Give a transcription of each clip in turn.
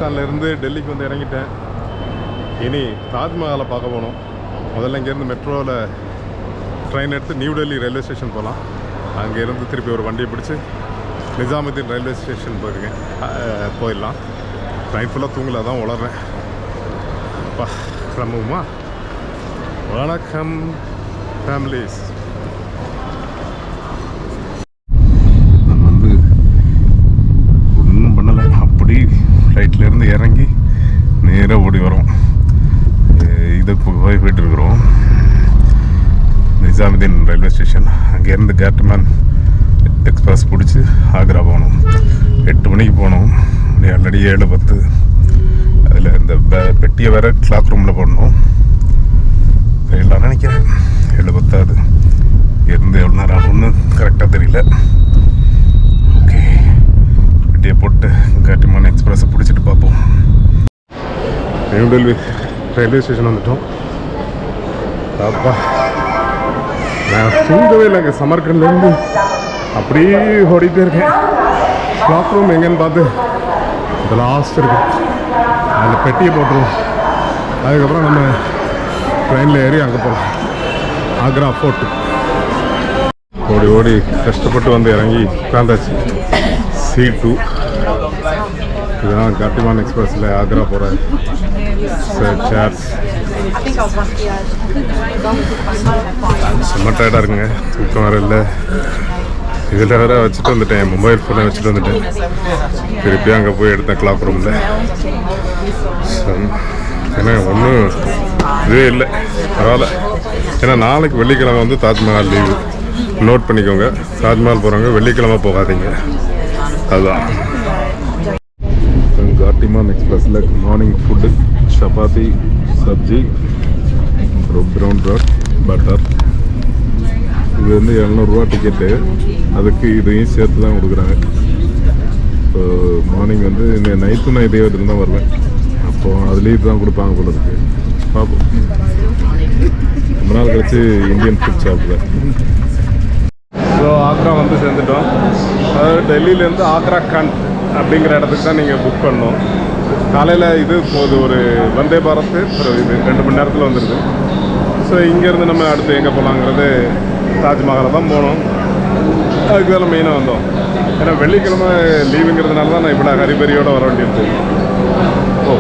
ராஜஸ்தான்லேருந்து டெல்லிக்கு வந்து இறங்கிட்டேன். இனி தாஜ்மஹாலை பார்க்க போகணும். முதல்ல இங்கேருந்து மெட்ரோவில் ட்ரெயின் எடுத்து நியூ டெல்லி ரயில்வே ஸ்டேஷன் போகலாம். அங்கேருந்து திருப்பி ஒரு வண்டியை பிடிச்சி நிஜாமுதீன் ரயில்வே ஸ்டேஷன் போயிடலாம். ட்ரெயின் ஃபுல்லாக தூங்கல தான் உளறேன். அப்பா கிளம்புமா? வணக்கம் ஃபேமிலிஸ். நம்ம ஒன்றும் பண்ணலை, அப்படி ஃப்ளைட்லேருந்து இறங்கி நேராக ஓடி வரோம். இது போயிட்டு இருக்கிறோம் நிஜாமுதீன் ரயில்வே ஸ்டேஷன். அங்கேருந்து கேட்மேன் எக்ஸ்பிரஸ் பிடிச்சி ஆக்ரா போகணும். 8 மணிக்கு போகணும். ஆல்ரெடி 7:10. அதில் இந்த பெட்டியை வேறு கிளாக் ரூமில் போடணும். எல்லாம் நினைக்கிறேன் 7:10 ஆகுது. இருந்து எவ்வளோ நேரம் ஆகும்னு கரெக்டாக தெரியல. ஓகே, பெட்டியை போட்டு கேட்மேன் எக்ஸ்பிரஸை பிடிச்சிட்டு பார்ப்போம். நியூ டெல்லி ரயில்வே ஸ்டேஷன் வந்துட்டோம். அப்பா நான் தூங்கவே இல்லைங்க. சமர்கண்ட்லேருந்து அப்படியே ஓடிட்டே இருக்கேன். கிளாக் ரூம் எங்கேன்னு பார்த்து இந்த லாஸ்ட் இருக்கு. அதில் பெட்டியை போட்டுருவோம். அதுக்கப்புறம் நம்ம ட்ரெயினில் ஏறி அங்கே போகிறோம் ஆக்ரா ஃபோர்ட்டு. ஓடி ஓடி கஷ்டப்பட்டு வந்து இறங்கி உட்காந்தாச்சு. C2 இதுதான் கட்டிமான் எக்ஸ்பிரஸில் ஆக்ரா போகிற சேர்ஸ். செம்ம டயர்டாக இருக்குங்க. தூக்கம் வேறு இல்லை. இதில் வேறு வச்சுட்டு வந்துட்டேன். மொபைல் ஃபோனை வச்சுட்டு வந்துட்டேன். திருப்பி அங்கே போய் எடுத்தேன் கிளாக் ரூமில். ஏன்னா ஒன்றும் இதே இல்லை, பரவாயில்ல. ஏன்னா நாளைக்கு வெள்ளிக்கிழமை வந்து தாஜ்மஹால் லீவு. நோட் பண்ணிக்கோங்க, தாஜ்மஹால் போகிறவங்க வெள்ளிக்கிழமை போகாதீங்க. அதுதான் காட்டிமான் எக்ஸ்பிரஸில் morning food chapati, sabzi, brown bread, butter. இது வந்து 700 ரூபா டிக்கெட்டு. அதுக்கு இதையும் சேர்த்து தான் கொடுக்குறாங்க. ஸோ மார்னிங் வந்து இந்த நைட்டு நான் இதே இடத்துல தான் வருவேன். அப்போது அதுலேயே இதுதான் கொடுப்பாங்க போல இருக்கு. பார்ப்போம். ரொம்ப நாள் கழிச்சு இந்தியன் ஃபுட் சாப்பிடுவேன். ஸோ ஆக்ரா வந்து சேர்ந்துட்டோம். அதாவது டெல்லியிலேருந்து ஆக்ரா கண்ட் அப்படிங்கிற இடத்துக்கு தான் நீங்கள் புக் பண்ணணும். காலையில் இது போகுது, ஒரு வந்தே பாரத். இது 2 மணி நேரத்தில் வந்துடுது. ஸோ இங்கேருந்து நம்ம அடுத்து எங்கே போகலாங்கிறது தாஜ்மஹாலை தான் போனோம். அதுக்கு தான் மெயினாக வந்தோம். ஏன்னா வெள்ளிக்கிழமை லீவுங்கிறதுனால தான் நான் இவ்வளோ ஹரிபரியோடு வர வேண்டியிருந்தது. ஓ,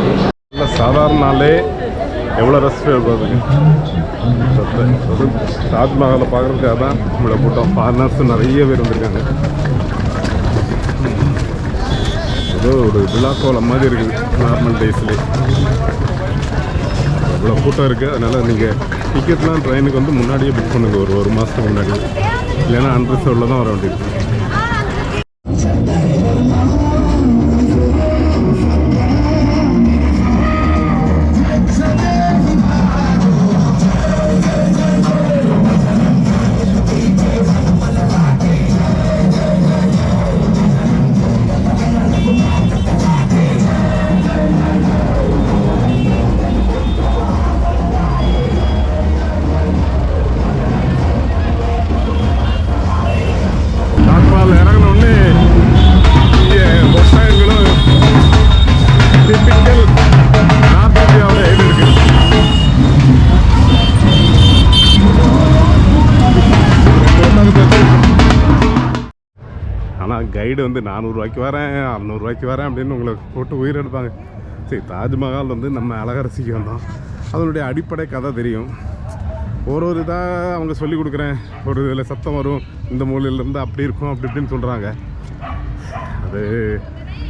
இல்லை சாதாரண நாளே எவ்வளோ ரஷ் பார்த்துங்க. தாஜ்மஹாலை பார்க்குறதுக்காக தான் இவ்வளோ கூட்டம். ஃபாரினர்ஸ் நிறைய பேர் வந்திருக்காங்க. ஏதோ ஒரு விழாக்கோலம் மாதிரி இருக்குது நார்மல் டேஸ்லேயே. அவ்வளோ கூட்டம் இருக்குது. அதனால் நீங்கள் டிக்கெட்லாம் ட்ரெயினுக்கு வந்து முன்னாடியே புக் பண்ணுங்கள், ஒரு மாதத்துக்கு முன்னாடி. இல்லைன்னா அன்ரிசர்வ்டில் தான் வர வேண்டியிருக்கு. ஆனால் கைடு வந்து 400 ரூபாய்க்கு வரேன், 600 ரூபாய்க்கு வரேன் அப்படின்னு உங்களை போட்டு உயிர் எடுப்பாங்க. சரி, தாஜ்மஹால் வந்து நம்ம அழகரசிக்கு வந்தோம். அதனுடைய அடிப்படை கதை தெரியும். ஒரு இதாக அவங்க சொல்லி கொடுக்குறேன். ஒரு இதில் சத்தம் வரும், இந்த மூலையிலேருந்து அப்படி இருக்கும், அப்படி இப்படின்னு சொல்கிறாங்க. அது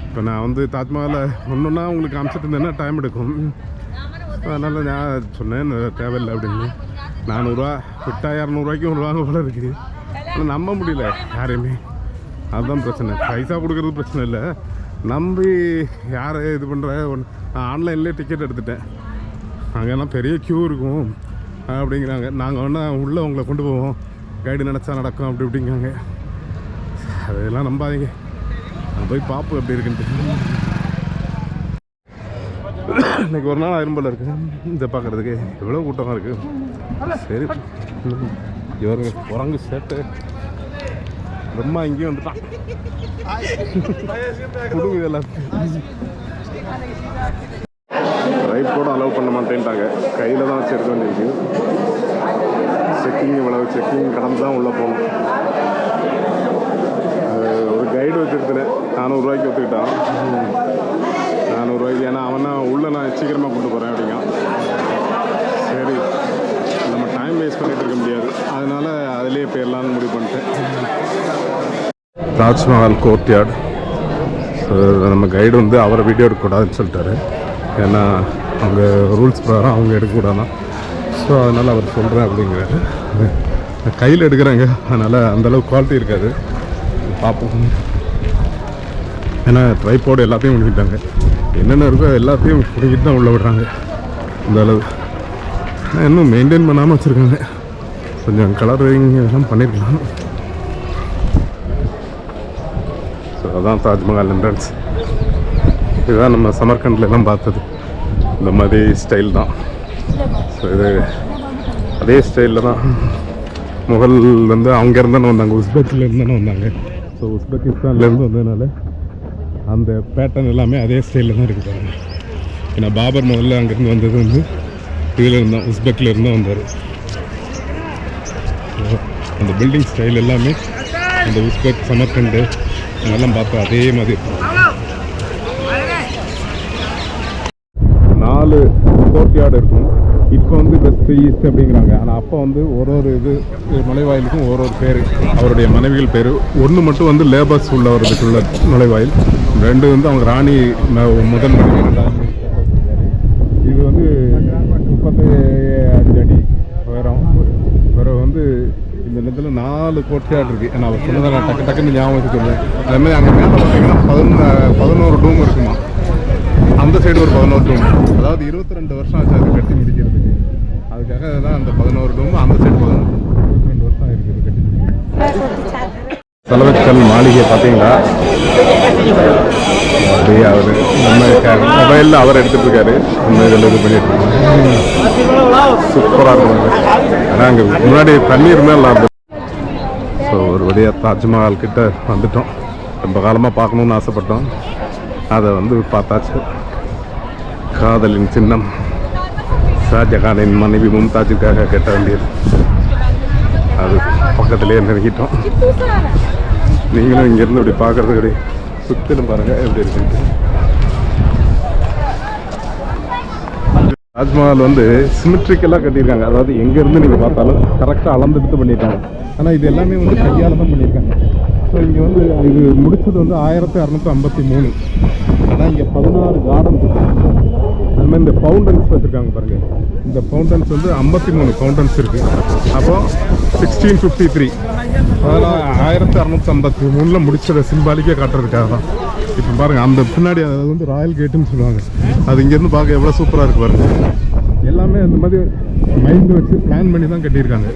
இப்போ நான் வந்து தாஜ்மஹாலை ஒன்றுன்னா உங்களுக்கு காமிச்சிட்டு இருந்தேன்னா டைம் எடுக்கும். அதனால் நான் சொன்னேன் தேவையில்லை அப்படின்னு. 400 ரூபா விட்டா 200 ரூபாய்க்கும் வருவாங்க போல இருக்குது. ஆனால் நம்ப முடியல யாரையுமே. அதுதான் பிரச்சனை. பைசா கொடுக்குறது பிரச்சனை இல்லை, நம்பி யாரை இது பண்ணுற. நான் ஆன்லைன்லேயே டிக்கெட் எடுத்துட்டேன். அங்கெல்லாம் பெரிய க்யூ இருக்கும் அப்படிங்கிறாங்க. நாங்கள் வேணால் உள்ளே உங்களை கொண்டு போவோம், கைடு நினச்சா நடக்கும் அப்படி இப்படிங்காங்க. அதெல்லாம் நம்பாதீங்க. நான் போய் பார்ப்போம் எப்படி இருக்குன்ட்டு. இன்றைக்கி ஒரு நாள் ஆயிரம் போல் இருக்குது இதை பார்க்குறதுக்கு. எவ்வளோ கூட்டமாக இருக்குது. சரி, இவருங்க குரங்கு சேட்டு பிரம்மா இங்கேயும் வந்துட்டான். கொடுங்க இதெல்லாம். ரைட் கூட அலோவ் பண்ண மாட்டேன்ட்டாங்க. கையில் தான் வச்சு எடுக்க வேண்டியிருக்கு. செக்கிங் இவ்வளவு செக்கிங் கடந்து தான் உள்ளே போகணும். ஒரு கைடு வச்சுருந்தேன், 400 ரூபாய்க்கு ஒத்துக்கிட்டான். 400 ரூபாய்க்கு. ஏன்னா அவன் தான் உள்ளே நான் சீக்கிரமாக கொண்டு போகிறேன் அப்படிங்க. சரி, நம்ம டைம் வேஸ்ட் பண்ணிகிட்டு இருக்க முடியாது, அதனால் அதிலே போயிடலான்னு முடிவு பண்ணிட்டேன். தாஜ்மஹால் கோர்ட்யார்டு. ஸோ நம்ம கைடு வந்து அவரை வீடியோ எடுக்கக்கூடாதுன்னு சொல்லிட்டாரு. ஏன்னா அவங்க ரூல்ஸ் பிரகாரம் அவங்க எடுக்கக்கூடாதான். ஸோ அதனால் அவர் சொல்கிறேன் அப்படிங்கிறாரு. கையில் எடுக்கிறாங்க, அதனால் அந்தளவுக்கு குவாலிட்டி இருக்காது. பார்ப்போம். ஏன்னா ட்ரைபோர்டு எல்லாத்தையும் முடிக்கிட்டாங்க. என்னென்ன இருக்கோ எல்லாத்தையும் பிடிக்கிட்டு தான் உள்ளே விடுறாங்க. இந்த அளவு இன்னும் மெயின்டைன் பண்ணாமல் வச்சுருக்காங்க. கொஞ்சம் கலரிங் எல்லாம் பண்ணியிருக்கலாம். ஸோ அதான் தாஜ்மஹால் என்ட்ரன்ஸ். இதுதான் நம்ம சமர்கண்ட்லாம் பார்த்தது. இந்த மாதிரி ஸ்டைல் தான். ஸோ இது அதே ஸ்டைலில் தான் முகல் வந்து அவங்க இருந்தானே வந்தாங்க, உஸ்பெக்கில் இருந்தானே வந்தாங்க. ஸோ உஸ்பெகிஸ்தான்லேருந்து வந்ததுனால அந்த பேட்டர்ன் எல்லாமே அதே ஸ்டைலில் தான் இருக்குது பாருங்க. ஏன்னா பாபர் முதல்ல அங்கேருந்து வந்தது வந்து இதில் இருந்தால் உஸ்பெக்கில் இருந்தால் வந்தார். அந்த பில்டிங் ஸ்டைல் எல்லாமே அந்த உஸ்பெக் சமர்கண்டு அதெல்லாம் பார்த்தா அதே மாதிரி இருக்கும். 4 கோர்ட்யார்டு இருக்கும். இப்போ வந்து வெஸ்ட் ஈஸ்ட் அப்படிங்கிறாங்க. ஆனால் அப்போ வந்து ஒரு இது நுழைவாயிலுக்கும் ஒரு பேர், அவருடைய மனைவிகள் பேர். ஒன்று மட்டும் வந்து லேபர்ஸ் உள்ளவர்களுக்குள்ள நுழைவாயில், 2 வந்து அவங்க ராணி முதல் மனைவி. இது வந்து 35 அடி உயரம். பிறகு வந்து இந்த இடத்துல 4 கோர்ட்யார்டு இருக்குது. ஏன்னா அவர் சொன்னதை நான் டக்குன்னு ஞாபகம் வச்சுக்கிறேன். அதுமாதிரி அங்கே மேலே பார்த்தீங்கன்னா 11 டூம் இருக்குமா. அந்த சைடு ஒரு 11 டூம். அதாவது 22 வருஷம் ஆச்சு அது கட்டி முடிக்கிறதுக்கு. அதுக்காக தான் அந்த 11 டூம், அந்த சைடு 22 வருஷம் இருக்குது கட்டி முடிக்கிறது. செலவக்கல் மாளிகை பார்த்தீங்களா? அப்படியே அவர் நம்ம மொபைலில் அவர் எடுத்துகிட்டு இருக்காரு. நம்ம இதில் இது பண்ணிட்டு இருக்காங்க. சூப்பராக இருக்கும். ஆனால் அங்கே முன்னாடி தண்ணி இருந்தால் நல்லா இருக்கும். ஸோ ஒரு வழியாக தாஜ்மஹால் கிட்ட வந்துட்டோம். ரொம்ப காலமாக பார்க்கணுன்னு ஆசைப்பட்டோம். அதை வந்து பார்த்தாச்சு. காதலின் சின்னம், ஷாஜகானின் மனைவி மும்தாஜுக்காக கட்ட வேண்டியது. அது பக்கத்துலேயே நெருங்கிட்டோம். நீங்களும் இங்கேருந்து இப்படி பார்க்குறது கிடையாது. சுற்றிலும் பாருங்கள் எப்படி இருக்குன்ட்டு. தாஜ்மஹால் வந்து சிமெட்ரிக்கலாக கட்டியிருக்காங்க. அதாவது எங்கேருந்து நீங்கள் பார்த்தாலும் கரெக்டாக அளந்தெடுத்து பண்ணியிருக்காங்க. ஆனால் இது எல்லாமே வந்து கையால் தான் பண்ணியிருக்காங்க. ஸோ இங்கே வந்து இது முடிச்சது வந்து 1653. ஆனால் இங்கே 16 கார்டன் இருக்குது. அதுமாதிரி இந்த ஃபவுண்டன்ஸ் வச்சுருக்காங்க பாருங்கள். இந்த ஃபவுண்டன்ஸ் வந்து 53 ஃபவுண்டன்ஸ் இருக்குது. அப்போது 1653, அதெல்லாம் 1653 முடிச்சதை சிம்பாலிக்காக காட்டுறதுக்காக தான். இப்போ பாருங்கள் அந்த பின்னாடி அது வந்து ராயல் கேட்டுன்னு சொல்லுவாங்க. அது இங்கேருந்து பார்க்க எவ்வளோ சூப்பராக இருக்குது பாருங்கள். எல்லாமே அந்த மாதிரி மைண்டு வச்சு பிளான் பண்ணி தான் கட்டியிருக்காங்க.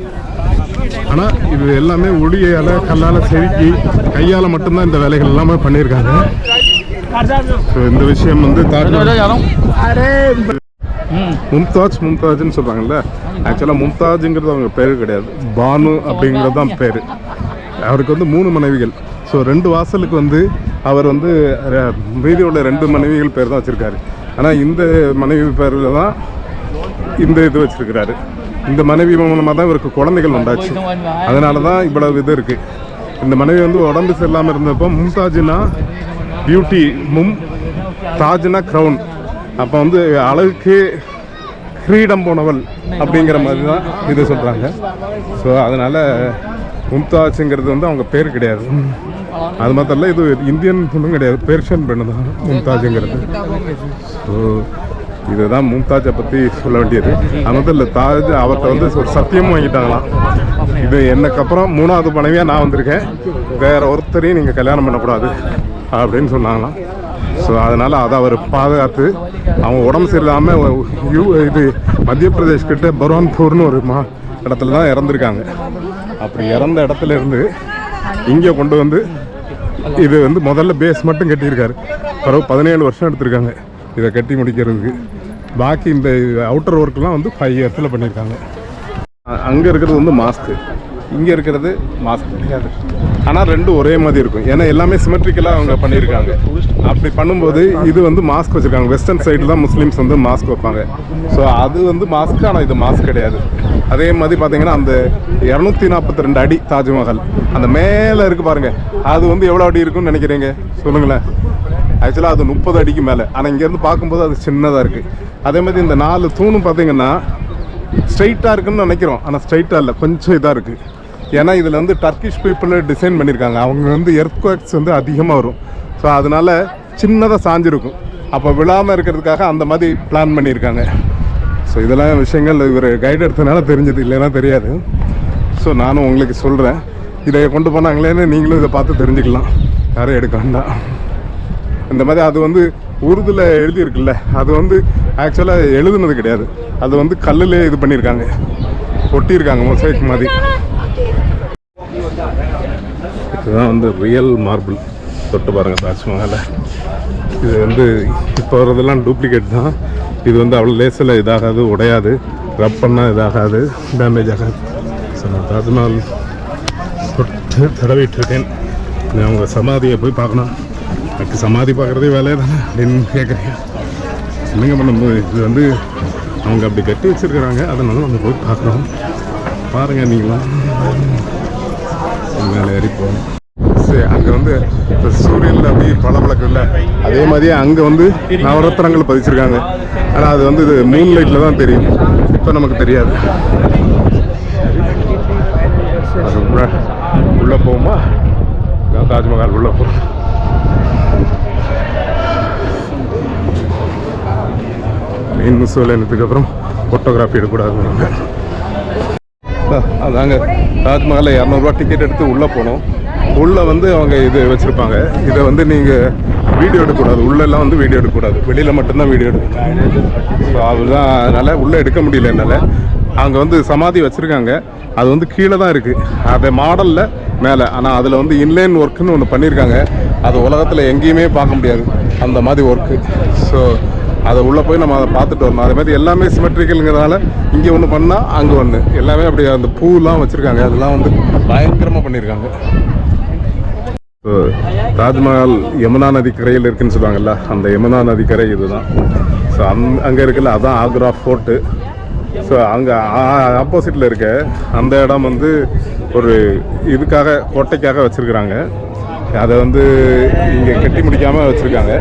ஆனால் இது எல்லாமே ஒளியால் கல்லால் செதுக்கி கையால் மட்டும்தான் இந்த வேலைகள் எல்லாமே பண்ணியிருக்காங்க. ஸோ இந்த விஷயம் வந்து மும்தாஜ்னு சொல்கிறாங்கல்ல. ஆக்சுவலாக மும்தாஜுங்கிறது அவங்க பேர் கிடையாது, பானு அப்படிங்கிறது தான் பேர். அவருக்கு வந்து 3 மனைவிகள். ஸோ 2 வாசலுக்கு வந்து அவர் வந்து மீதியோட 2 மனைவிகள் பேர் தான் வச்சுருக்காரு. ஆனால் இந்த மனைவி பேரில் தான் இந்த இது வச்சுருக்கிறாரு. இந்த மனைவி மூலமாக தான் இவருக்கு குழந்தைகள் உண்டாச்சு. அதனால தான் இவ்வளவு இது இருக்குது. இந்த மனைவி வந்து உடம்பு சரியில்லாமல் இருந்தப்போ மும்தாஜுனா பியூட்டி, தாஜ்னா க்ரௌன். அப்போ வந்து அழகுக்கு ஃப்ரீடம் போனவள் அப்படிங்கிற மாதிரி தான் இது சொல்கிறாங்க. ஸோ அதனால் மும்தாஜுங்கிறது வந்து அவங்க பேர் கிடையாது. அது மாத்திரம் இல்லை, இது இந்தியன் பொண்ணும் கிடையாது, பெர்ஷியன் பெண்ணு தான் மும்தாஜுங்கிறது. ஸோ இதுதான் மும்தாஜை பற்றி சொல்ல வேண்டியது. அது மட்டும் இல்லை, தாஜ் அவர்கிட்ட வந்து ஒரு சத்தியமும் வாங்கிட்டாங்களாம். இது எனக்கப்புறம் 3வது மனைவியாக நான் வந்திருக்கேன், வேற ஒருத்தரையும் நீங்கள் கல்யாணம் பண்ணக்கூடாது அப்படின்னு சொன்னாங்களாம். ஸோ அதனால் அதை அவர் பாதுகாத்து அவங்க உடம்பு சரியில்லாமல் இது மத்திய பிரதேஷ் கிட்ட பர்வான்பூர்னு ஒரு இடத்துல தான் இறந்துருக்காங்க. அப்படி இறந்த இடத்துல இருந்து இங்கே கொண்டு வந்து இது வந்து முதல்ல பேஸ் மட்டும் கட்டியிருக்காரு. பிறகு 17 வருஷம் எடுத்திருக்காங்க இதை கட்டி முடிக்கிறதுக்கு. பாக்கி இந்த அவுட்டர் ஒர்க்லாம் வந்து 5 இயர்ஸில் பண்ணியிருக்காங்க. அங்கே இருக்கிறது வந்து மாஸ்க்கு. இங்கே இருக்கிறது மாஸ்க் கிடையாது. ஆனால் ரெண்டும் ஒரே மாதிரி இருக்கும். ஏன்னா எல்லாமே சிமெட்ரிக்கலாக அவங்க பண்ணியிருக்காங்க. அப்படி பண்ணும்போது இது வந்து மாஸ்க் வச்சுருக்காங்க. வெஸ்டர்ன் சைடு தான் முஸ்லீம்ஸ் வந்து மாஸ்க் வைப்பாங்க. ஸோ அது வந்து மாஸ்க், ஆனால் இது மாஸ்க் கிடையாது. அதே மாதிரி பார்த்தீங்கன்னா அந்த 242 அடி தாஜ்மஹால் அந்த மேலே இருக்குது பாருங்கள். அது வந்து எவ்வளோ அடி இருக்குன்னு நினைக்கிறீங்க சொல்லுங்களேன்? ஆக்சுவலாக அது 30 அடிக்கு மேலே. ஆனால் இங்கேருந்து பார்க்கும்போது அது சின்னதாக இருக்குது. அதே மாதிரி இந்த 4 தூணும் பார்த்தீங்கன்னா ஸ்ட்ரைட்டாக இருக்குன்னு நினைக்கிறோம். ஆனால் ஸ்ட்ரைட்டாக இல்லை, கொஞ்சம் இதாக இருக்குது. ஏன்னா இதில் வந்து டர்க்கிஷ் பீப்புள் டிசைன் பண்ணியிருக்காங்க. அவங்க வந்து எர்த்குவேக்ஸ் வந்து அதிகமாக வரும். ஸோ அதனால் சின்னதாக சாஞ்சிருக்கும். அப்போ விழாமல் இருக்கிறதுக்காக அந்த மாதிரி பிளான் பண்ணியிருக்காங்க. ஸோ இதெல்லாம் விஷயங்கள் இவர் கைடு எடுத்ததுனால தெரிஞ்சது, இல்லைன்னா தெரியாது. ஸோ நானும் உங்களுக்கு சொல்கிறேன். இதை கொண்டு போனாங்களேன்னு நீங்களும் இதை பார்த்து தெரிஞ்சுக்கலாம். யாரும் எடுக்க வேண்டாம். இந்த மாதிரி அது வந்து உருதுல எழுதியிருக்குல்ல, அது வந்து ஆக்சுவலாக எழுதுனது கிடையாது. அது வந்து கல்லுலே இது பண்ணியிருக்காங்க, ஒட்டியிருக்காங்க மொசைக் மாதிரி. இதுதான் வந்து ரியல் மார்பிள். தொட்டு பாருங்கள் தாஜ்மஹாலை. இது வந்து இப்போ வர்றதெல்லாம் டூப்ளிகேட் தான். இது வந்து அவ்வளோ லேசில் இதாகாது, உடையாது, ரப் பண்ணால் இதாகாது, டேமேஜ் ஆகாது. ஸோ நான் தாஜ்மஹால் தொட்டு தடவிட்டு இருக்கேன். அவங்க சமாதியை போய் பார்க்கணும். எனக்கு சமாதி பார்க்குறதே வேலையே தானே அப்படின்னு கேட்குறீங்க. என்னங்க பண்ணும்போது இது வந்து அவங்க அப்படி கட்டி வச்சுருக்கிறாங்க. அதனால நம்ம போய் பார்க்குறோம். பாருங்கள் நீங்களும் மேலே ஏறி போகணும். சரி, அங்கே வந்து இப்போ சூரியனில் அப்படி பளபளக்கு இல்லை, அதே மாதிரியே அங்கே வந்து நவரத்தினங்கள் பதிச்சிருக்காங்க. ஆனால் அது வந்து இது மூன் லைட்டில் தான் தெரியும். இப்போ நமக்கு தெரியாது. அது உள்ளே போகுமா? தாஜ்மஹால் உள்ளே போகும். மெயின் முஸ்லிம்க்கு அப்புறம் ஃபோட்டோகிராஃபி எடுக்கக்கூடாது. அதாங்க தாஜ்மஹாலில் 200 டிக்கெட் எடுத்து உள்ளே போனோம். உள்ளே வந்து அவங்க இது வச்சுருப்பாங்க. இதை வந்து நீங்கள் வீடியோ எடுக்கக்கூடாது. உள்ளெல்லாம் வந்து வீடியோ எடுக்கக்கூடாது. வெளியில் மட்டும்தான் வீடியோ எடுக்கணும். ஸோ அதுதான், அதனால் உள்ளே எடுக்க முடியல என்னால். அவங்க வந்து சமாதி வச்சுருக்காங்க. அது வந்து கீழே தான் இருக்குது, அதை மாடலில் மேலே. ஆனால் அதில் வந்து இன்லைன் ஒர்க்குன்னு ஒன்று பண்ணியிருக்காங்க. அது உலகத்தில் எங்கேயுமே பார்க்க முடியாது அந்த மாதிரி ஒர்க்கு. ஸோ அதை உள்ளே போய் நம்ம அதை பார்த்துட்டு வரணும். அதே மாதிரி எல்லாமே சிமெட்ரிக்கலுங்கிறதுனால இங்கே ஒன்று பண்ணால் அங்கே ஒன்று, எல்லாமே அப்படி அந்த பூலாம் வச்சுருக்காங்க. அதெல்லாம் வந்து பயங்கரமாக பண்ணியிருக்காங்க. ஸோ தாஜ்மஹால் யமுனா நதி கரையில் இருக்குதுன்னு சொல்லுவாங்கல்ல, அந்த யமுனா நதிக்கரை இதுதான். ஸோ அங்கே இருக்குல்ல, அதான் ஆக்ரா ஃபோர்ட்டு. ஸோ அங்கே ஆப்போசிட்டில் இருக்க அந்த இடம் வந்து ஒரு இதுக்காக, கோட்டைக்காக வச்சுருக்குறாங்க. அதை வந்து இங்கே கட்டி முடிக்காமல் வச்சுருக்காங்க.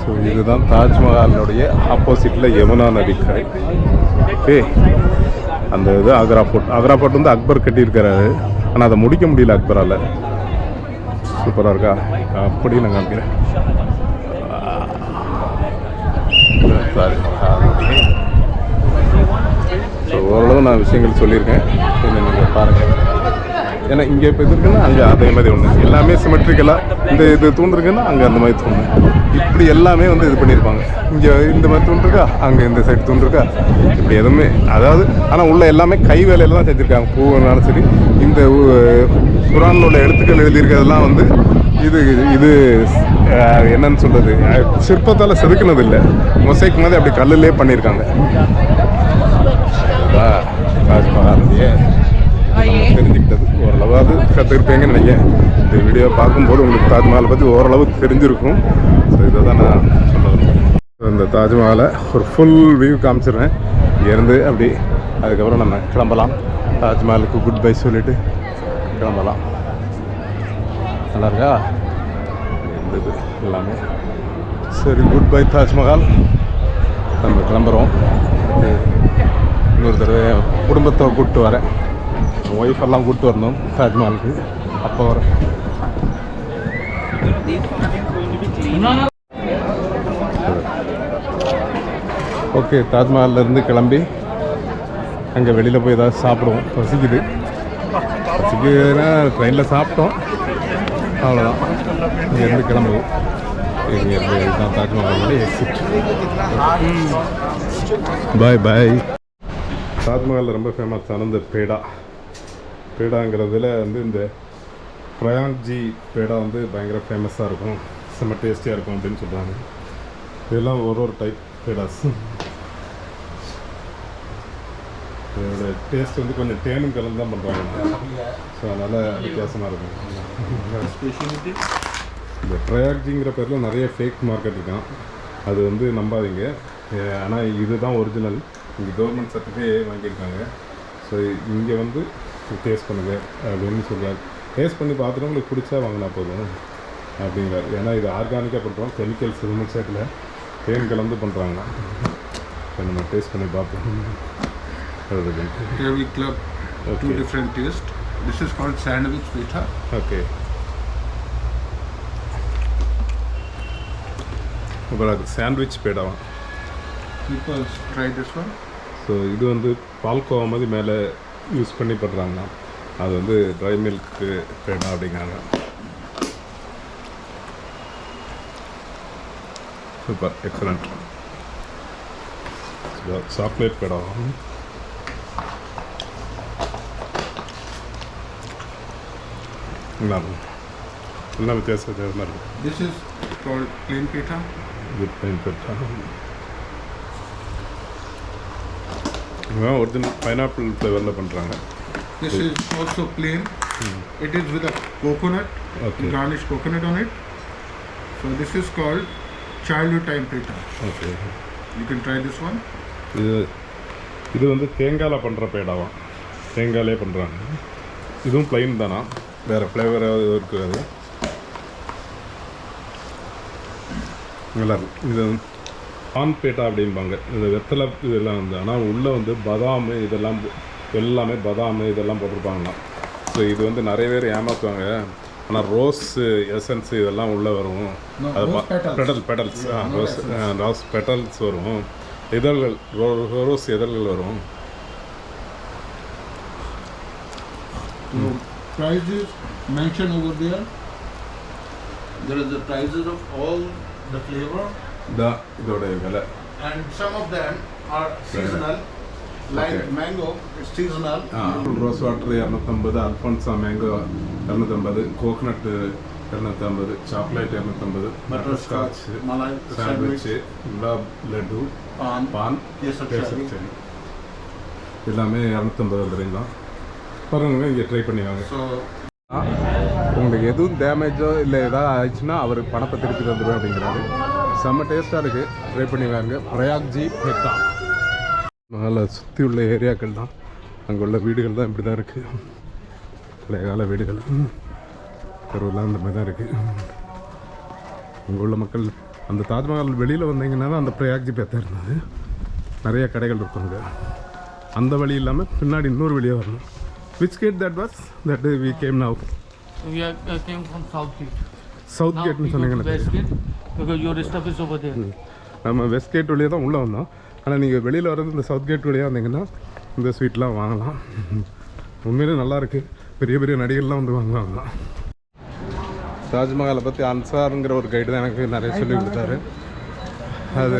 ஸோ இதுதான் தாஜ்மஹாலினுடைய ஆப்போசிட்டில் யமுனா நதிக்கரை. ஓகே, அந்த இது ஆக்ரா ஃபோர்ட். ஆக்ரா ஃபோர்ட் வந்து அக்பர் கட்டியிருக்கிறாரு. ஆனால் அதை முடிக்க முடியல அக்பரால். சூப்பராக இருக்கா? அப்படி நான் காமிக்கிறேன். தாஜ்மஹால். ஸோ ஓரளவு நான் விஷயங்கள் சொல்லியிருக்கேன். என்ன நீங்கள் பாருங்கள். ஏன்னா இங்கே இப்போ இது இருக்குன்னா அங்கே அதே மாதிரி ஒன்று, எல்லாமே சிமெட்ரிக்கலாக. இந்த இது தூண்டுருக்குன்னா அங்கே அந்த மாதிரி தூண்டு, இப்படி எல்லாமே வந்து இது பண்ணியிருப்பாங்க. இங்கே இந்த மாதிரி தூண்டுருக்கா, அங்கே இந்த சைடு தூண்டுருக்கா, இப்படி எதுவுமே. அதாவது ஆனால் உள்ள எல்லாமே கை வேலையில் தான் செஞ்சுருக்காங்க. பூனாலும் சரி, இந்த குரானில் உள்ள எழுத்துக்கள் எழுதியிருக்கிறதெல்லாம் வந்து இது இது என்னன்னு சொல்கிறது, சிற்பத்தால் செதுக்கினது இல்லை, மொசைக் மாதிரி அப்படி கல்லுலேயே பண்ணியிருக்காங்க. தாஜ்மஹாலையே தெரிஞ்சுக்கிட்டது ஓரளவாவது கற்றுருப்பீங்கன்னு நினைக்கிறேன். இந்த வீடியோ பார்க்கும்போது உங்களுக்கு தாஜ்மஹாலை பற்றி ஓரளவு தெரிஞ்சிருக்கும். ஸோ இதை தான் நான் சொல்ல. இந்த தாஜ்மஹாலை ஒரு ஃபுல் வியூ காமிச்சிடுறேன் இங்கேருந்து. அப்படி அதுக்கப்புறம் நம்ம கிளம்பலாம். தாஜ்மஹாலுக்கு குட் பை சொல்லிவிட்டு கிளம்பலாம். நல்லா இருக்கா இருந்தது எல்லாமே. சரி, குட் பை தாஜ்மஹால். நம்ம கிளம்புறோம். இன்னொரு தடவை குடும்பத்தை கூப்பிட்டு வரேன். ஒய்ஃபெல்லாம் கூப்பிட்டு வரணும் தாஜ்மஹாலுக்கு. அப்போ வரேன். ஓகே, தாஜ்மஹால்லேருந்து கிளம்பி அங்கே வெளியில் போய் ஏதாவது சாப்பிடுவோம். பசிக்குது. பசிக்குதுன்னா ட்ரெயினில் சாப்பிட்டோம், அவ்வளோதான். இங்கேருந்து கிளம்புவோம். இங்கேருந்து இதுதான் தாஜ்மஹாலோட எக்ஸிட். பாய் பாய். தாஜ்மஹாலில் ரொம்ப ஃபேமஸான இந்த பேடாங்கிறதுல வந்து இந்த பிரயாக்ஜி பேடா வந்து பயங்கர ஃபேமஸாக இருக்கும், செம்ம டேஸ்டியாக இருக்கும் அப்படின்னு சொல்கிறாங்க. இதெல்லாம் ஒரு டைப் பேடாஸ். இதோட டேஸ்ட் வந்து கொஞ்சம் தேனும் கலந்து தான் பண்ணுறாங்க. ஸோ அதனால் வித்தியாசமாக இருக்கும். ஸ்பெஷாலிட்டி இந்த பிரயாக்ஜிங்கிற பேரில் நிறைய ஃபேக் மார்க்கெட் இருக்கான். அது வந்து நம்பாதீங்க. ஆனால் இதுதான் ஒரிஜினல். இங்கே கவர்மெண்ட் சர்டிஃபிகேட் வாங்கியிருக்காங்க. ஸோ இங்கே வந்து டேஸ்ட் பண்ணுங்கள் அப்படின்னு சொல்கிறார். டேஸ்ட் பண்ணி பார்த்துட்டு உங்களுக்கு பிடிச்சா வாங்கினா போதும் அப்படிங்கிறார். ஏன்னா இது ஆர்கானிக்காக பண்ணுறோம், கெமிக்கல்ஸ் எதுவுமே சேர்க்கல, தேன் கலந்து பண்ணுறாங்க. ஸோ நம்ம டேஸ்ட் பண்ணி பார்ப்போம். Here we club two different taste. This is called sandwich pita. Okay. அப்புறம் சாண்ட்விச் பேடாவும். People try this one. So இது வந்து பால்கோவா மாதிரி மேலே யூஸ் பண்ணி பண்ணுறாங்க. அது வந்து ட்ரை மில்க்கு பேடா அப்படிங்கிறாங்க. Super, excellent. சாக்லேட் பேடாவும். என்ன வித்தியாசம் இருக்கும்? This is called plain pita. Good plain pita. Original pineapple ஃப்ளேவரில் பண்ணுறாங்க. This is also plain. It is with a coconut, garnished coconut on it. So this is called childhood time pita. Okay. You can try this one. இது வந்து தேங்காயில் பண்ணுற பேடாவாம். தேங்காயிலே பண்ணுறாங்க. இதுவும் plain தானா, வேறு ஃப்ளேவராக இருக்காது. நல்லாயிருக்கும். இது பான் பேட்டா அப்படிம்பாங்க. இது வெத்தலை இதெல்லாம் வந்து, ஆனால் உள்ளே வந்து பதாமு இதெல்லாம் எல்லாமே பதாமு இதெல்லாம் போட்டிருப்பாங்களாம். ஸோ இது வந்து நிறைய பேர் ஏமாற்றுவாங்க. ஆனால் ரோஸ் எசன்ஸ் இதெல்லாம் உள்ளே வரும். அது பெடல்ஸ் ரோஸ் பெட்டல்ஸ் வரும். இதழ்கள் ரோஸ் இதழ்கள் வரும். Prices mentioned over there. There is the prices of all the flavor. இதோட விலை. And some of them are seasonal. Like mango, it's seasonal. Rose water 250, Alphonso mango 250, coconut 250, chocolate 250, butterscotch, malai sandwich, gulab laddu, paan, kesar சரி எல்லாமே 250 வந்துடுங்களா? பாருங்க, இங்கே try பண்ணி வாங்க. So உங்களுக்கு எதுவும் டேமேஜோ இல்லை ஏதாவது ஆயிடுச்சுன்னா அவர் பணத்தை திருப்பி தந்துடுவேன் அப்படிங்கிறாரு. செம்ம டேஸ்ட்டாக இருக்குது, ட்ரை பண்ணி வாங்க. பிரயாக்ஜி பேட்டா. நல்லா சுற்றி உள்ள ஏரியாக்கள் தான், அங்கே உள்ள வீடுகள் தான் இப்படி தான் இருக்குது. பழைய கால வீடுகள் தெருவெல்லாம் இந்த மாதிரி தான் இருக்குது. அங்கே உள்ள மக்கள் அந்த தாஜ்மஹால் வெளியில் வந்தீங்கன்னா தான் அந்த பிரயாக்ஜி பேட்டா இருந்தது. நிறைய கடைகள் இருக்குங்க. அந்த வழி இல்லாமல் பின்னாடி இன்னொரு வழியாக வரணும். Which gate that was? That we came now. We came from South Gate. South Gate னு சொன்னீங்க. West Gate because your stuff is over there. நம்ம வெஸ்ட் கேட் வழியாக தான் உள்ளே வந்தோம். ஆனால் நீங்கள் வெளியில் வர்றது இந்த சவுத் கேட் வழியாக வந்தீங்கன்னா இந்த ஸ்வீட்லாம் வாங்கலாம். உண்மையிலே நல்லாயிருக்கு. பெரிய பெரிய நடிகர்லாம் வந்து வாங்குவாங்க. தாஜ்மஹாலை பற்றி அன்சாருங்கிற ஒரு கைடு தான் எனக்கு நிறைய சொல்லி கொடுத்தாரு. அது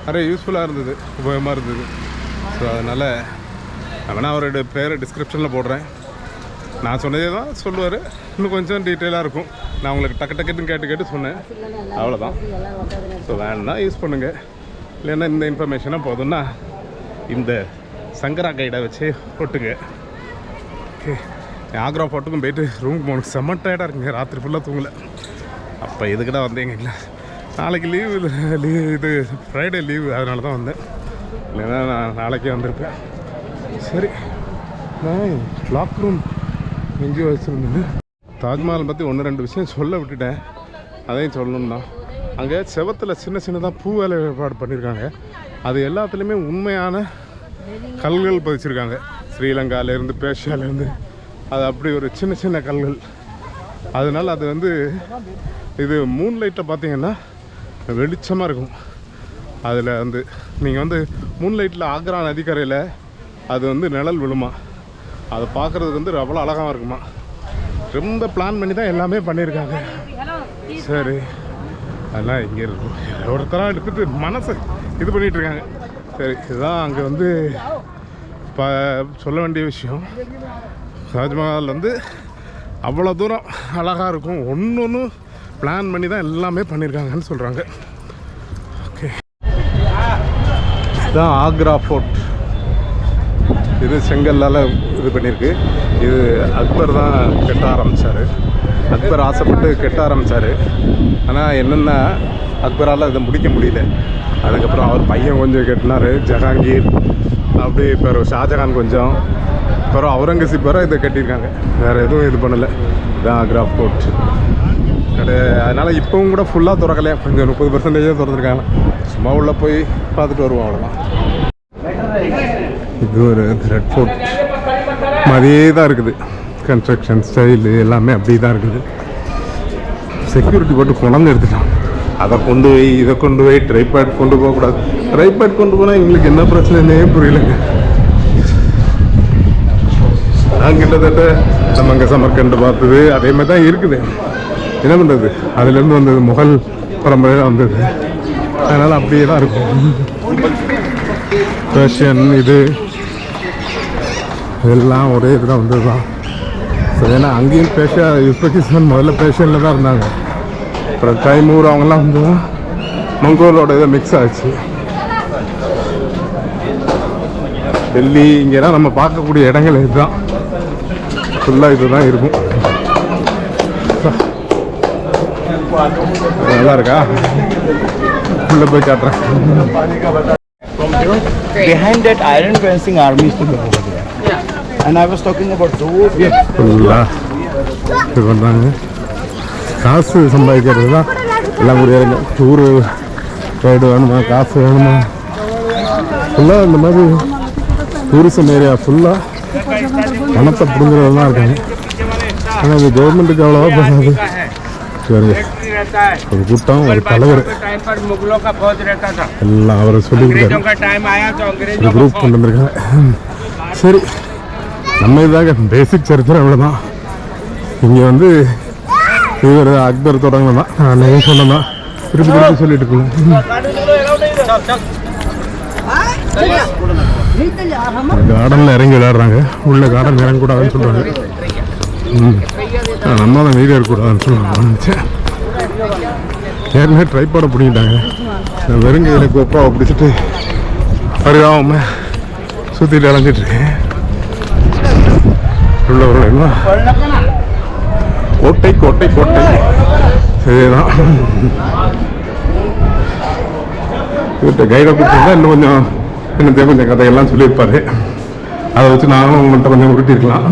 நிறைய யூஸ்ஃபுல்லாக இருந்தது, உபயோகமாக இருந்தது. ஸோ அதனால் வேணா அவரோட பேரை டிஸ்கிரிப்ஷனில் போடுறேன். நான் சொன்னதே தான் சொல்லுவார், இன்னும் கொஞ்சம் டீட்டெயிலாக இருக்கும். நான் உங்களுக்கு டக்குன்னு கேட்டு சொன்னேன், அவ்வளோதான். ஸோ வேணுன்னா யூஸ் பண்ணுங்கள், இல்லைன்னா இந்த இன்ஃபர்மேஷனாக போதும்னா இந்த சங்கரா கைடை வச்சு ஒட்டுங்க. ஓகே, ஆக்ரா ஃபோர்ட்டுக்கும் போயிட்டு ரூமுக்கு போகணும். செம்ம டயர்டாக இருக்குங்க, ராத்திரி ஃபுல்லாக தூங்கலை. அப்போ எதுக்கிட்ட வந்தேங்க? இல்லை, நாளைக்கு லீவு இது ஃப்ரைடே லீவு, அதனால தான் வந்தேன். இல்லைன்னா நான் நாளைக்கே வந்திருப்பேன். சரி, நான் லாக் ரூம் எங்கேயோ வச்சுருந்தேன். தாஜ்மஹால் பற்றி 1-2 விஷயம் சொல்ல விட்டுட்டேன், அதையும் சொல்லணும்னா. அங்கே செவத்தில் சின்னதாக பூ வேலைப்பாடு பண்ணியிருக்காங்க. அது எல்லாத்துலேயுமே உண்மையான கல்கள் பதிச்சிருக்காங்க. ஸ்ரீலங்காவிலேருந்து, பேஷியாவிலேருந்து, அது அப்படி ஒரு சின்ன கல்கள். அதனால் அது வந்து இது மூன் லைட்டில் பார்த்தீங்கன்னா வெளிச்சமாக இருக்கும். அதில் வந்து நீங்கள் வந்து மூன் லைட்டில் ஆக்ரா நதிக்கரையில் அது வந்து நிழல் விழுமா, அதை பார்க்குறதுக்கு வந்து அவ்வளோ அழகாக இருக்குமா. ரொம்ப பிளான் பண்ணி தான் எல்லாமே பண்ணியிருக்காங்க. சரி, அதெல்லாம் இங்கே இருக்கும். ஒருத்தராக எடுத்துகிட்டு மனசை இது பண்ணிகிட்ருக்காங்க. சரி, இதுதான் அங்கே வந்து சொல்ல வேண்டிய விஷயம். தாஜ்மஹால் வந்து அவ்வளோ தூரம் அழகாக இருக்கும். ஒன்று பிளான் பண்ணி தான் எல்லாமே பண்ணியிருக்காங்கன்னு சொல்கிறாங்க. ஓகே, இதுதான் ஆக்ரா ஃபோர்ட். இது செங்கல்லால் இது பண்ணியிருக்கு. இது அக்பர் தான் கட்ட ஆரம்பித்தார். அக்பர் ஆசைப்பட்டு கட்ட ஆரம்பித்தார். ஆனால் என்னென்னா அக்பரால் இதை முடிக்க முடியல. அதுக்கப்புறம் அவர் பையன் கொஞ்சம் கட்டினார், ஜஹாங்கீர். அப்படியே இப்போ ஷாஜகான் கொஞ்சம், அப்புறம் அவுரங்கசீப் வர இதை கட்டியிருக்காங்க. வேறு எதுவும் இது பண்ணலை. இதான் ஆக்ரா ஃபோர்ட். அதனால் இப்போவும் கூட ஃபுல்லாக திறக்கலையா, கொஞ்சம் 30% திறந்துருக்காங்க. சும்மா உள்ளே போய் பார்த்துட்டு வருவோம், அவ்வளோதான். இது ஒரு ரெட் ஃபோர்ட் மாதிரியே தான் இருக்குது. கன்ஸ்ட்ரக்ஷன் ஸ்டைலு எல்லாமே அப்படி தான் இருக்குது. செக்யூரிட்டி போட்டு கொண்டாந்து எடுத்துட்டான். அதை கொண்டு போய் இதை கொண்டு போய் ட்ரைபேட் கொண்டு போகக்கூடாது. ட்ரைபேட் கொண்டு போனால் எங்களுக்கு என்ன பிரச்சனைன்னே புரியலைங்க. நான் கிட்டத்தட்ட நம்ம அங்கே சமர்கண்டு பார்த்தது அதே மாதிரி தான் இருக்குது. என்ன பண்ணுறது, அதுலேருந்து வந்தது முகல் பரம்பரையில் வந்தது. அதனால் அப்படியே தான் இருக்கும். பேர்ஷியன் இது எல்லாம் ஒரே இதுதான் வந்தது தான். ஸோ ஏன்னா அங்கேயும் உஸ்பெகிஸ்தான் முதல்ல பேர்ஷியனில் தான் இருந்தாங்க. அப்புறம் தைமூர் அவங்கெல்லாம் வந்து மங்கோலோட இதை மிக்ஸ் ஆச்சு. டெல்லி இங்கெல்லாம் நம்ம பார்க்கக்கூடிய இடங்கள் இதுதான். ஃபுல்லாக இது தான் இருக்கும். நல்லா இருக்கா? உள்ள போய் காட்டுறேன். Behind that iron fencing army is over there. Yeah. And I was talking about those. ஃபுல்லாக இது பண்ணுறாங்க. காசு சம்பாதிக்கிறது தான் எல்லாம் முடியாதுங்க. டூரு ரைடு வேணுமா, காசு வேணுமா, ஃபுல்லாக இந்த மாதிரி டூரிசம் ஏரியா ஃபுல்லாக பணத்தை பிடுங்குறது தான் இருக்காங்க. ஆனால் இது கவர்மெண்ட்டுக்கு அவ்வளோவா பண்ணாது. சரி, ஒரு கூட்டம், ஒரு தலைவர் எல்லாம் அவரை சொல்லி கொடுத்தாரு. ஒரு குரூப் கொண்டு வந்திருக்காங்க. சரி, நம்ம இதாக பேசிக் சரித்திரம் இவ்வளோதான். இங்கே வந்து இவர் அக்பர் தொடங்கலாம் தான், நான் சொன்னதான் திருப்பி திருப்பி சொல்லிட்டு இருக்கணும். கார்டனில் இறங்கி விளையாடுறாங்க. உள்ள கார்டன் இறங்கக்கூடாதுன்னு சொல்கிறாங்க. நம்ம தான் வீடியோ இருக்கக்கூடாதுன்னு சொல்லுவாங்க. ஏற்கனவே ட்ரைபாடை பிடிக்கிட்டாங்க. வெறுங்கையில் கோப்பாவை பிடிச்சிட்டு அறியாமல் சுற்றிட்டு அலைஞ்சிட்ருக்கேன். உள்ளவர்கள் கோட்டை கோட்டை கோட்டை சரிதான். இவர்கிட்ட கைடை கொடுத்துருந்தா இன்னும் கொஞ்சம் கொஞ்சம் கதையெல்லாம் சொல்லியிருப்பார். அதை வச்சு நானும் உங்கள்கிட்ட கொஞ்சம் உருட்டிருக்கலாம்.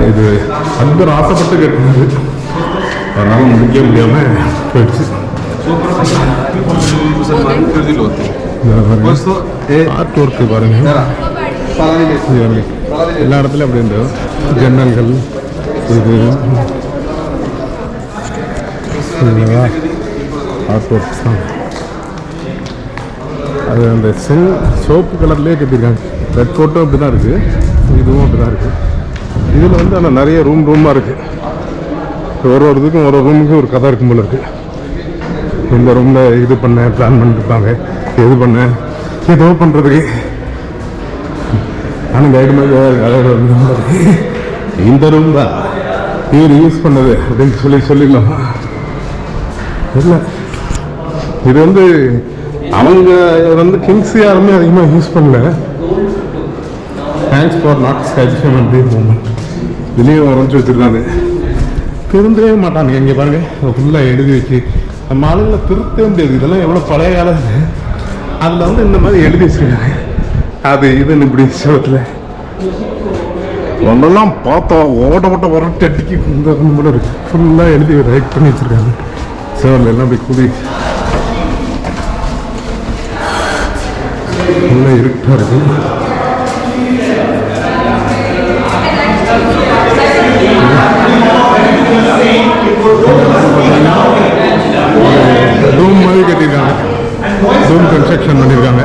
இது அக்பர் ஆசைப்பட்டு கேட்டது, அதனால முடிக்க முடியாமல் போயிடுச்சு. ஆர்ட் ஒர்க்கு பாருங்க, எல்லா இடத்துலையும் அப்படி இந்த ஜன்னல்கள் இது ஆர்ட் ஒர்க்ஸ் தான். அது அந்த சோப்பு கலர்லேயே கட்டியிருக்காங்க. ரெட் ஃபோட்டோ அப்படி தான் இருக்குது, இதுவும் அப்படி தான் இருக்குது. இதில் வந்து ஆனால் நிறைய ரூமாக இருக்குது. ஒரு இதுக்கும் ஒரு ரூமுக்கும் ஒரு கதை இருக்கும் போல இருக்குது. இந்த ரூமில் இது பண்ண பிளான் பண்ணிருப்பாங்க, இது பண்ண ஏதோ பண்ணுறதுக்கு. ஆனால் கைடு மாதிரி இந்த ரூம் தான் இவர் யூஸ் பண்ணது அப்படின்னு சொல்லிடலாம். இல்லை, இது வந்து அவங்க வந்து கிங்ஸ் யாருமே அதிகமாக யூஸ் பண்ணல. Thanks for not sketching and the moment இதுலேயும் உரைஞ்சி வச்சுருக்காங்க. திருந்தவே மாட்டானுங்க. இங்கே பாருங்கள், ஃபுல்லாக எழுதி வச்சு நம்ம ஆளுங்களை திருத்தவே முடியாது. இதெல்லாம் எவ்வளோ பழைய காலம். அதில் வந்து இந்த மாதிரி எழுதி வச்சுருக்காங்க. அது இதுன்னு இப்படி விஷயத்தில் ஒன்றெல்லாம் பார்த்தா ஓட்ட வரட்டு அடிக்கி இந்த கூட இருக்குது. ஃபுல்லாக எழுதி ரைட் பண்ணி வச்சுருக்காங்க. சேவரில் எல்லாம் அப்படி குதி ஃபுல்லாக இருட்டாக இருக்குது. ரூம் மாதிரி கட்டியிருக்காங்க, ரூம் கன்ஸ்ட்ரக்ஷன் பண்ணியிருக்காங்க.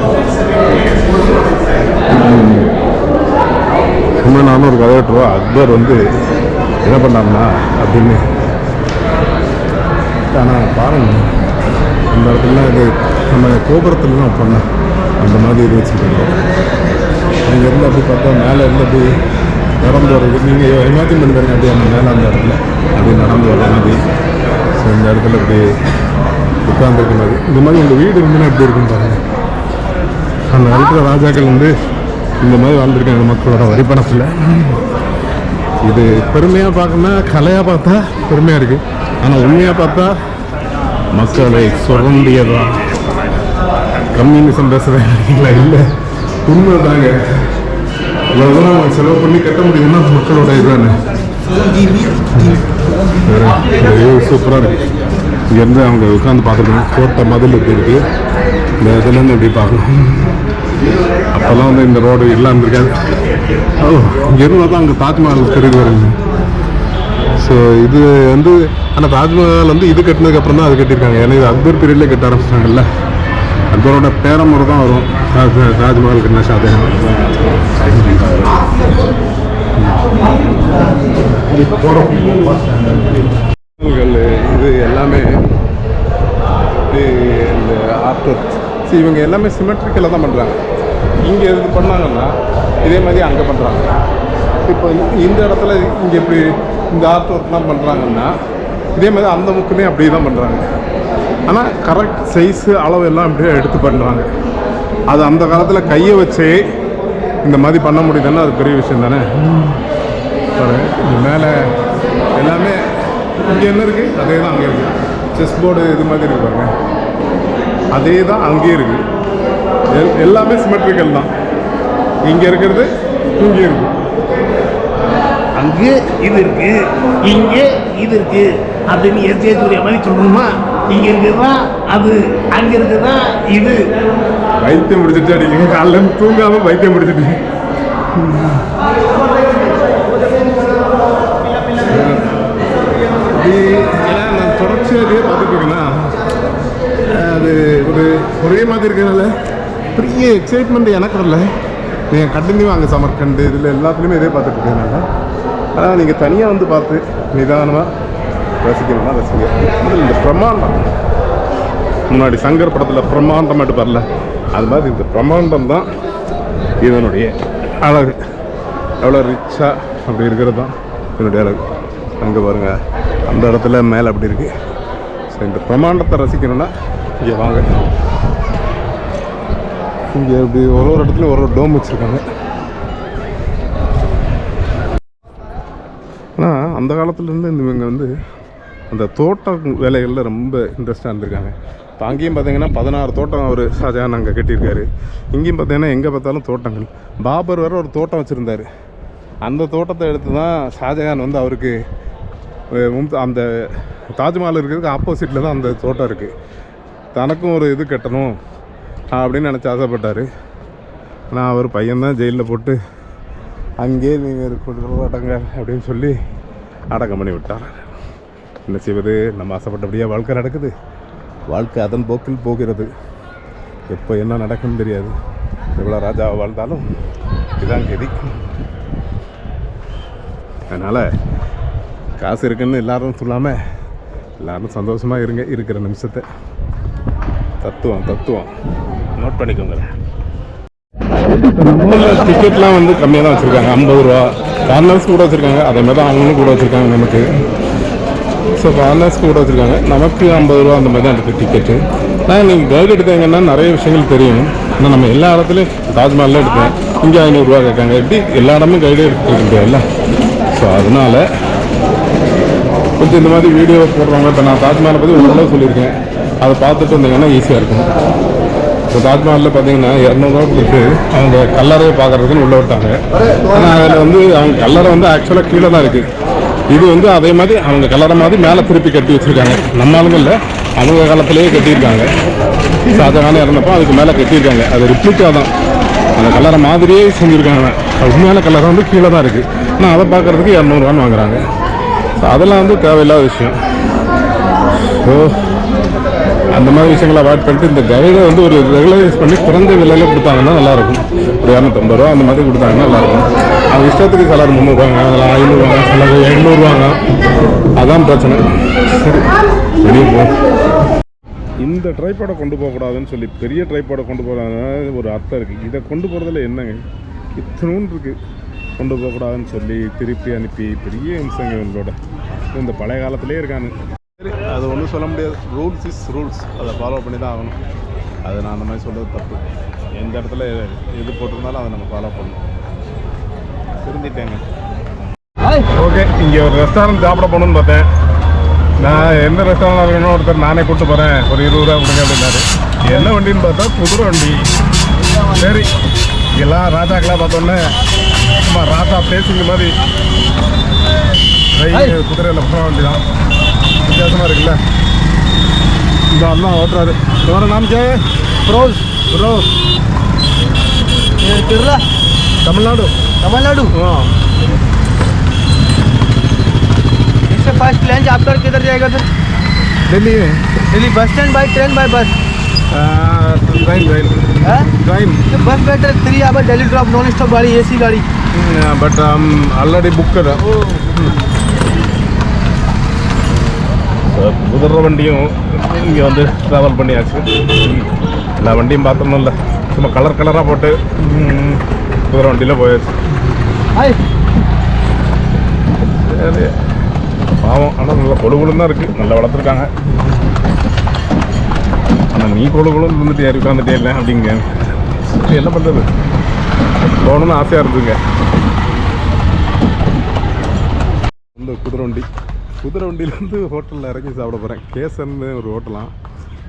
இன்னும் நானும் ஒரு கதை விட்டுருவோம். அக்பர் வந்து என்ன பண்ணாங்கன்னா அப்படின்னு. ஆனால் பாருங்க, அந்த இடத்துலலாம் இது நம்ம கோபுரத்தில் தான் பண்ணோம். அந்த மாதிரி இது வச்சுருக்காங்க. அங்கே இருந்து அப்படி பார்த்தா மேலே இருந்து அப்படி நடந்து வர்றது. நீங்கள் இமேஜின் பண்ணி பாருங்க, அப்படியே அந்த மேலே அந்த இடத்துல அப்படி நடந்து வர மாதிரி. ஸோ இந்த இடத்துல அப்படி உட்காந்துருக்க மாதிரி. இந்த மாதிரி உங்கள் வீடு இருந்துன்னா எப்படி இருக்குன்னு பாருங்கள். அந்த காலத்தில் ராஜாக்கள் வந்து இந்த மாதிரி வாழ்ந்துருக்காங்க மக்களோட வரிப்பணத்தில். இது பெருமையாக பார்க்கணும்னா கலையாக பார்த்தா பெருமையாக இருக்குது. ஆனால் உண்மையாக பார்த்தா மக்களை சுரண்டியதான். கம்யூனிசம் பேசுகிறீங்களா? இல்லை, உண்மை தாங்க. இவ்வளோ தூரம் செலவு பண்ணி கட்ட முடியும்னா மக்களோட இதுதானே. சூப்பராக இருக்குது. இங்கேருந்து அவங்க உட்காந்து பார்த்துருக்கோம். கோட்டை மதில் இருக்குது. இந்த இதுலேருந்து எப்படி பார்க்கணும். அப்போல்லாம் வந்து இந்த ரோடு எல்லாம் இருக்காது. இங்கேருந்து தான் அங்கே தாஜ்மஹால் தெரியுது வருங்க. ஸோ இது வந்து ஆனால் தாஜ்மஹால் வந்து இது கட்டினதுக்கப்புறம் தான் அது கட்டியிருக்காங்க. ஏன்னா இது அக்பர் பீரியட்லேயே கட்ட ஆரம்பிச்சிட்டாங்கல்ல. அக்பரோட பேரமுறை தான் வரும் தாஜ்மஹால் கட்டின ஷாஜஹான். இது எல்லாமே இந்த ஆர்ட் ஒர்க். இவங்க எல்லாமே சிமெட்ரிக்கலாக தான் பண்ணுறாங்க. இங்கே இது பண்ணாங்கன்னா இதே மாதிரி அங்கே பண்ணுறாங்க. இப்போ இந்த இடத்துல இங்கே இப்படி இந்த ஆர்ட் ஒர்க்லாம் பண்ணுறாங்கன்னா இதே மாதிரி அந்த முக்குமே அப்படியே தான் பண்ணுறாங்க. ஆனால் கரெக்ட் சைஸு அளவு எல்லாம் அப்படியே எடுத்து பண்ணுறாங்க. அது அந்த காலத்தில் கையை வச்சே இந்த மாதிரி பண்ண முடியுதுன்னா அது பெரிய விஷயம் தானே. இந்த மேலே எல்லாமே இங்கே என்ன இருக்குது அதே தான் அங்கே இருக்குது. செஸ் போர்டு இது மாதிரி இருக்கு பாருங்க, அதே தான் அங்கேயும் இருக்குது. எல்லாமே சிமெட்ரிக்கல் தான். இங்கே இருக்கிறது இங்கே இருக்குது. அங்கே இது இருக்கு, இங்கே இது இருக்கு அப்படின்னு எஸ்ஜேசூரிய மாதிரி சொல்லணுமா? இங்கே இருக்குதா அது, அங்கே இருக்குதா இது. வைத்தியம் முடிச்சுட்டு அடிக்கீங்க. காலைல தூங்காமல் வைத்தியம் முடிச்சுட்டு ஏன்னா நான் தொடர்ச்சியாக பார்த்துட்டு இருக்கேன்னா அது ஒரே மாதிரி இருக்கிறதுனால பெரிய எக்ஸைட்மெண்ட் எனக்கு வரல. நீங்கள் கண்டினியூ அங்கே சமர்கண்டு இதில் எல்லாத்துலேயுமே இதே பார்த்துட்டு இருக்கேனால. ஆனால் நீங்கள் தனியாக வந்து பார்த்து நிதானமாக ரசிக்கணும்னா ரசிங்க. இந்த பிரம்மாண்டம் முன்னாடி சங்கர் படத்தில் பிரம்மாண்டம் மட்டும் வரல, அது மாதிரி இந்த பிரம்மாண்டம் தான் இதனுடைய அழகு. எவ்வளோ ரிச்சாக அப்படி இருக்கிறது தான் இதனுடைய அழகு. அங்கே பாருங்கள், அந்த இடத்துல மேலே அப்படி இருக்குது. ஸோ இந்த பிரம்மாண்டத்தை ரசிக்கணும்னா இங்கே வாங்க. இங்கே இப்படி ஒரு இடத்துலையும் ஒரு டோம் வச்சுருக்காங்க. ஆனால் அந்த காலத்துலேருந்து இவங்க வந்து அந்த தோட்ட வேலைகளில் ரொம்ப இன்ட்ரெஸ்டாக இருந்திருக்காங்க. இப்போ அங்கேயும் பார்த்தீங்கன்னா 16 தோட்டம் அவர் ஷாஜஹான் அங்கே கட்டியிருக்காரு. இங்கேயும் பார்த்தீங்கன்னா எங்கே பார்த்தாலும் தோட்டங்கள். பாபர் வேறு ஒரு தோட்டம் வச்சுருந்தார். அந்த தோட்டத்தை எடுத்து தான் ஷாஜஹான் வந்து அவருக்கு அந்த தாஜ்மஹால் இருக்கிறதுக்கு ஆப்போசிட்டில் தான் அந்த தோட்டம் இருக்குது. தனக்கும் ஒரு இது கட்டணும் அப்படின்னு நினச்சி ஆசைப்பட்டார். ஆனால் அவர் பையன்தான் ஜெயிலில் போட்டு அங்கேயே நீங்கள் அடங்க அப்படின்னு சொல்லி அடக்கம் பண்ணி விட்டார். என்ன செய்வது, நம்ம ஆசைப்பட்டபடியாக வாழ்க்கை நடக்குது. வாழ்க்கை அதன் போக்கில் போகிறது. எப்போ என்ன நடக்குன்னு தெரியாது. எவ்வளோ ராஜாவை வாழ்ந்தாலும் இதுதான் கதி. அதனால் காசு இருக்குன்னு எல்லாரும் சொல்லாமல் எல்லோரும் சந்தோஷமாக இருங்க. இருக்கிற நிமிஷத்தை தத்துவம் நோட் பண்ணிக்கோங்க. டிக்கெட்லாம் வந்து கம்மியாக தான் வச்சுருக்காங்க. 50 ரூபா. கார்னர்ஸ் கூட வச்சுருக்காங்க. அதே மாதிரி தான் அவங்களும் கூட வச்சுருக்காங்க நமக்கு. ஸோ கார்னர்ஸ் கூட வச்சுருக்காங்க. நமக்கு 50 ரூபா அந்த மாதிரி தான் இருக்குது டிக்கெட்டு. ஆனால் நீங்கள் கைடு எடுத்தாங்கன்னா நிறைய விஷயங்கள் தெரியும். ஆனால் நம்ம எல்லா இடத்துலையும் தாஜ்மஹாலில் எடுப்பேன், இங்கே 500 ரூபா கேட்காங்க. எப்படி எல்லா இடமும் கைடே எடுத்துக்க முடியாதுல்ல. ஸோ அதனால் கொஞ்சம் இந்த மாதிரி வீடியோ போடுறவங்க, இப்போ நான் தாஜ்மஹாலை பற்றி ஓரளவு சொல்லியிருக்கேன், அதை பார்த்துட்டு வந்தீங்கன்னா ஈஸியாக இருக்கும். இப்போ தாஜ்மஹாலில் பார்த்தீங்கன்னா 200 ரூபா கொடுத்து அவங்க கல்லறையை பார்க்குறதுக்குன்னு உள்ளே விட்டாங்க. ஆனால் அதில் வந்து அவங்க கல்லறை வந்து ஆக்சுவலாக கீழே தான் இருக்குது. இது வந்து அதே மாதிரி அவங்க கல்லறை மாதிரி மேலே திருப்பி கட்டி வச்சுருக்காங்க. நம்ம ஆளுங்களில் அவங்க காலத்திலேயே கட்டியிருக்காங்க. ஷாஜஹான் இறந்தப்போ அதுக்கு மேலே கட்டியிருக்காங்க. அது ரிப்ளிக்கா தான், அந்த கல்லறை மாதிரியே செஞ்சுருக்காங்க. உண்மையான கல்லறை வந்து கீழே தான் இருக்குது. ஆனால் அதை பார்க்குறதுக்கு 200 ரூபான்னு வாங்குறாங்க. ஸோ அதெல்லாம் வந்து தேவையில்லாத விஷயம். ஸோ அந்த மாதிரி விஷயங்களை அவாய்ட் பண்ணிட்டு இந்த கைடை வந்து ஒரு ரெகுலரைஸ் பண்ணி குறைந்த விலையில் கொடுத்தாங்கன்னா நல்லாயிருக்கும். ஒரு 250 ரூபா அந்த மாதிரி கொடுத்தாங்கன்னா நல்லாயிருக்கும். அவங்க இஷ்டத்துக்கு சிலர் 300 வாங்க, அதில் 500 வாங்க, சிலர் 800 வாங்க. அதான் பிரச்சனை. சரி, வெளியே போ. இந்த ட்ரைபாடை கொண்டு போகக்கூடாதுன்னு சொல்லி பெரிய ட்ரைபாடை கொண்டு போகிறாங்க ஒரு அர்த்தம் இருக்குது. இதை கொண்டு போகிறதுல என்னங்க இத்தனூன்னு இருக்குது. கொண்டு போகக்கூடாதுன்னு சொல்லி திருப்பி அனுப்பி பெரிய இம்சங்க இவங்களோட இந்த பழைய காலத்திலே இருக்காங்க. சரி, அது ஒன்றும் சொல்ல முடியாது. ரூல்ஸ் இஸ் ரூல்ஸ், அதை ஃபாலோ பண்ணி தான் ஆகணும். அது நான் அந்த மாதிரி சொல்கிறது தப்பு. எந்த இடத்துல எது போட்டிருந்தாலும் அதை நம்ம ஃபாலோ பண்ணணும். திருந்திட்டேங்க. ஓகே, இங்கே ஒரு ரெஸ்டாரண்ட் சாப்பிட போகணுன்னு பார்த்தேன். நான் எந்த ரெஸ்டாரண்ட் இருக்கணும் ஒருத்தர் நானே கூப்பிட்டு போகிறேன், ஒரு 20 ரூபா கொடுங்க அப்படின்னாரு. என்ன வண்டின்னு பார்த்தா குதிரை வண்டி. சரி, எல்லாம் ராஜாக்கெல்லாம் பார்த்தோன்னே சும்மா ராஜா பேசிங்க மாதிரி குதிரையில் போகிற வண்டி தான். வித்தியாசமாக இருக்குல்ல. இந்த அண்ணா ஓட்டுறாரு. तुम्हारा नाम क्या है? Pros. रोज. ये केरला. तमिलनाडु. तमिलनाडु. हाँ. इससे फर्स्ट प्लेन आपका किधर जाएगा सर? दिल्ली में. Delhi bus stand by train by bus. Train. हाँ? Train. Bus better 3 hour Delhi drop non stop गाड़ी AC गाड़ी. बट ऑलरेडी बुक कर. குதிரை வண்டியும் இங்கே வந்து ட்ராவல் பண்ணியாச்சு. எல்லா வண்டியும் பார்த்தோம்னு இல்லை, சும்மா கலர் கலராக போட்டு குதிரை வண்டியில் போயாச்சு. சரி, பாவம். ஆனால் நல்லா கொழுகுலும் தான் இருக்குது, நல்லா வளர்த்துருக்காங்க. ஆனால் நீ கொழுகுலும் இருந்துட்டு யாரும் உட்காந்துட்டே இல்லை அப்படிங்க. என்ன பண்ணுறது, போகணுன்னு ஆசையாக இருந்துங்க. இந்த குதிரை வண்டியிலேருந்து ஹோட்டலில் இறங்கி சாப்பிட போகிறேன். கேசன்னு ஒரு ஹோட்டலாம்,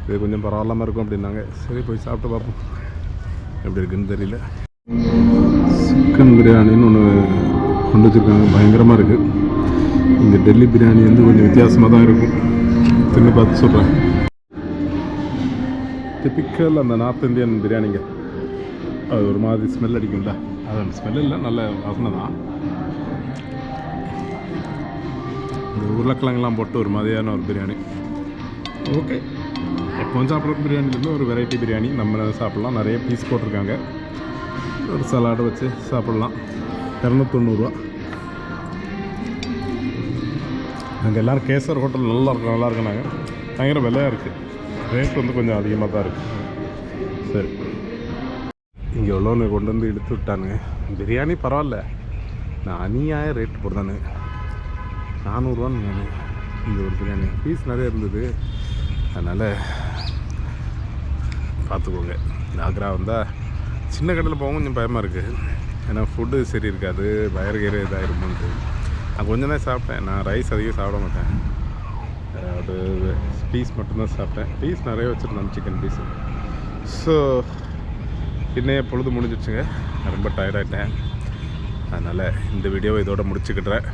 இது கொஞ்சம் பரவாயில்லாமல் இருக்கும் அப்படின்னாங்க. சரி, போய் சாப்பிட்டு பார்ப்போம் எப்படி இருக்குன்னு தெரியல. சிக்கன் பிரியாணின்னு ஒன்று கொண்டு வச்சுருக்காங்க, பயங்கரமாக இருக்குது. இங்கே டெல்லி பிரியாணி வந்து கொஞ்சம் வித்தியாசமாக தான் இருக்கும். தின்னு பார்த்து சொல்கிறேன். டிப்பிக்கல் அந்த நார்த் இந்தியன் பிரியாணிங்க. அது ஒரு மாதிரி ஸ்மெல் அடிக்கும்ல, அது அந்த ஸ்மெல் இல்லை, நல்ல வாசனை தான். இந்த உருளைக்கிழங்கெல்லாம் போட்டு ஒரு மாதிரியான ஒரு பிரியாணி. ஓகே, எப்போவும் சாப்பிட்ற பிரியாணிலேருந்து ஒரு வெரைட்டி பிரியாணி நம்ம சாப்பிட்லாம். நிறைய பீஸ் போட்டிருக்காங்க. ஒரு சலாடு வச்சு சாப்பிட்லாம். 290 ரூபா. அங்கே எல்லோரும் கேசர் ஹோட்டல் நல்லா இருக்குனாங்க. பயங்கர விலையாக இருக்குது, ரேட் வந்து கொஞ்சம் அதிகமாக தான் இருக்குது. சரி, இங்கே உள்ளவனை கொண்டு வந்து இழுத்து விட்டானுங்க. பிரியாணி பரவாயில்ல, நான் அநியாய ரேட்டு போடுறானுங்க. 400 ரூபான்னு இந்த ஒரு பிரியாணி. பீஸ் நிறைய இருந்தது, அதனால் பார்த்துக்கோங்க. ஆக்ரா வந்தால் சின்ன கடையில் போக கொஞ்சம் பயமாக இருக்குது. ஏன்னா ஃபுட்டு சரி இருக்காது, வயறு இதாகிருமோன்ட்டு. நான் கொஞ்சம் தான் சாப்பிட்டேன். நான் ரைஸ் அதிகம் சாப்பிட மாட்டேன், ஒரு பீஸ் மட்டும்தான் சாப்பிட்டேன். பீஸ் நிறைய வச்சுருந்தேன், சிக்கன் பீஸு. ஸோ இன்னைய பொழுது முடிஞ்சிடுச்சுங்க. நான் ரொம்ப டயர்டாகிட்டேன், அதனால் இந்த வீடியோவை இதோட முடிச்சுக்கிட்டுறேன்.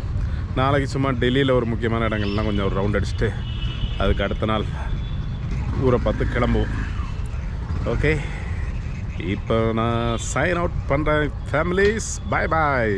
நாளைக்கு சும்மா டெல்லியில் ஒரு முக்கியமான இடங்கள்லாம் கொஞ்சம் ஒரு ரவுண்ட் அடிச்சுட்டு அதுக்கு அடுத்த நாள் ஊரை பார்த்து கிளம்புவோம். ஓகே, இப்போ நான் சைன் அவுட் பண்ணுறேன் ஃபேமிலிஸ். பாய் பாய்.